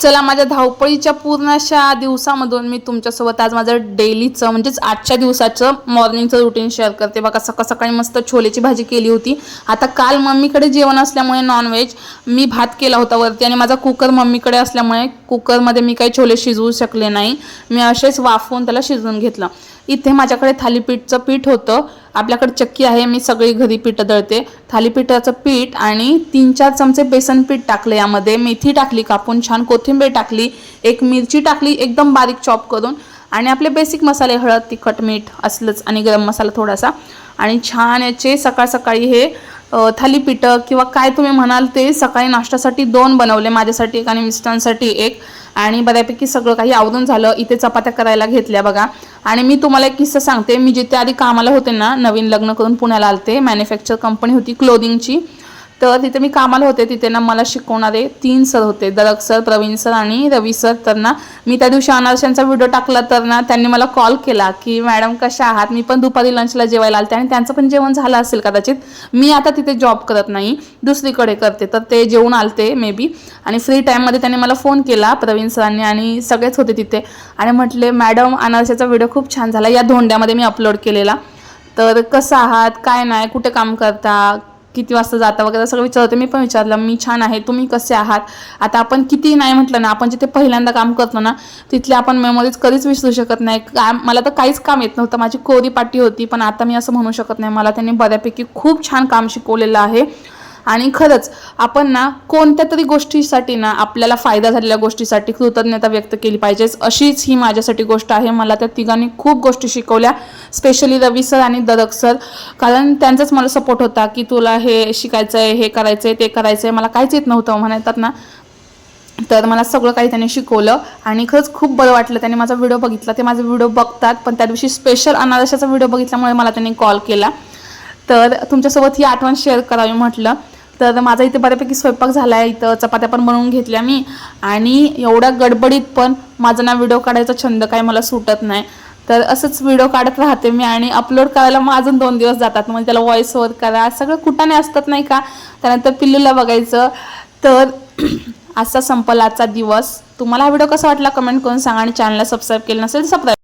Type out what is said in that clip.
चला, माझ्या धावपळीच्या पूर्ण अशा दिवसामधून मी तुमच्यासोबत आज माझं डेलीचं म्हणजेच आजच्या दिवसाचं मॉर्निंगचं रुटीन शेअर करते बघा। सकाळ सकाळी मस्त छोलेची भाजी केली होती। आता काल मम्मीकडे जेवण असल्यामुळे नॉनव्हेज मी भात केला होता वरती, आणि माझा कुकर मम्मीकडे असल्यामुळे कुकरमध्ये मी काही छोले शिजवू शकले नाही, मी असेच वाफवून त्याला शिजवून घेतलं। इथे माझ्याकडे थालीपीठचं पीठ होतं, आपल्याकडे चक्की आहे, मी सगळी घरी पीठ दळते। थालीपीठाचं पीठ आणि 3-4 चमचे बेसन पीठ टाकले, यामध्ये मेथी टाकली कापून, छान कोथिंबीर टाकली, एक मिरची टाकली एकदम बारीक चॉप करून, आणि आपले बेसिक मसाले हळद तिखट मीठ असलंच, आणि गरम मसाला थोडासा, आणि छान याचे सकाळ सकाळी हे थालीपीठ किंवा काय तुम्ही म्हणाल ते सकाळी नाश्त्यासाठी 2 बनवले, माझ्यासाठी एक आणि मिस्टरांसाठी एक, आणि बऱ्यापैकी सगळं काही आवरून झालं। इथे चपात्या करायला घेतल्या बघा। आणि मी तुम्हाला एक किस्सा सांगते, मी जिथे आधी कामाला होते ना, नवीन लग्न करून पुण्याला आलते, मॅन्युफॅक्चर कंपनी होती क्लोदिंगची, तर तिथे मी कामाला होते। तिथे ना मला शिकवणारे 3 सर होते, दरक सर, प्रवीण सर आणि रवी सर। तर ना मी त्या दिवशी अनारशांचा व्हिडिओ टाकला, तर ना त्यांनी मला कॉल केला की मॅडम कशा आहात, मी पण दुपारी लंचला जेवायला आलते, आणि त्यांचं पण जेवण झालं असेल कदाचित, मी आता तिथे जॉब करत नाही, दुसरीकडे करते, तर ते जेवून आलते मे बी, आणि फ्री टाईममध्ये त्यांनी मला फोन केला प्रवीण सरांनी, आणि सगळेच होते तिथे, आणि म्हटले मॅडम अनारशाचा व्हिडिओ खूप छान झाला, या धोंड्यामध्ये मी अपलोड केलेला, तर कसं आहात, काय नाही, कुठे काम करता, किती वाजता जाता वगैरे सगळं विचारते। मी पण विचारलं, मी छान आहे, तुम्ही कसे आहात। आता आपण किती नाही म्हटलं ना, आपण जिथे पहिल्यांदा काम करतो ना, तिथले आपण मेमोरीज कधीच विसरू शकत नाही। मला तर काहीच काम येत नव्हतं, माझी कोरी पाटी होती, पण आता मी असं म्हणू शकत नाही, मला त्यांनी बऱ्यापैकी खूप छान काम शिकवलेलं आहे। आणि खरंच आपण ना कोणत्या तरी गोष्टीसाठी ना, आपल्याला फायदा झालेल्या गोष्टीसाठी कृतज्ञता व्यक्त केली पाहिजे, अशीच ही माझ्यासाठी गोष्ट आहे। मला त्या तिघांनी खूप गोष्टी शिकवल्या, स्पेशली रवी सर आणि दरक सर, कारण त्यांचाच मला सपोर्ट होता की तुला हे शिकायचं आहे, हे करायचं आहे, ते करायचं आहे, मला काहीच येत नव्हतं म्हणतात ना, तर मला सगळं काही त्यांनी शिकवलं, आणि खरंच खूप बरं वाटलं। त्यांनी माझा व्हिडिओ बघितला, ते माझा व्हिडिओ बघतात, पण त्या दिवशी स्पेशल अनारशाचा व्हिडिओ बघितल्यामुळे मला त्यांनी कॉल केला, तर तुमच्यासोबत ही आठवण शेअर करावी म्हटलं। तर माझा इथे बऱ्यापैकी स्वयंपाक झाला आहे, इथं चपात्या पण बनवून घेतल्या मी, आणि एवढ्या गडबडीत पण माझा ना व्हिडिओ काढायचा छंद काय मला सुटत नाही, तर असंच व्हिडिओ काढत राहते मी, आणि अपलोड करायला मग अजून 2 दिवस जातात, म्हणजे त्याला व्हॉइस ओव्हर करा, सगळं कुठाने असतात नाही का, त्यानंतर पिल्लूला बघायचं। तर असा संपला आजचा दिवस। तुम्हाला हा व्हिडिओ कसा वाटला कमेंट करून सांगा, आणि चॅनलला सबस्क्राईब केलं नसेल तर सबस्क्राईब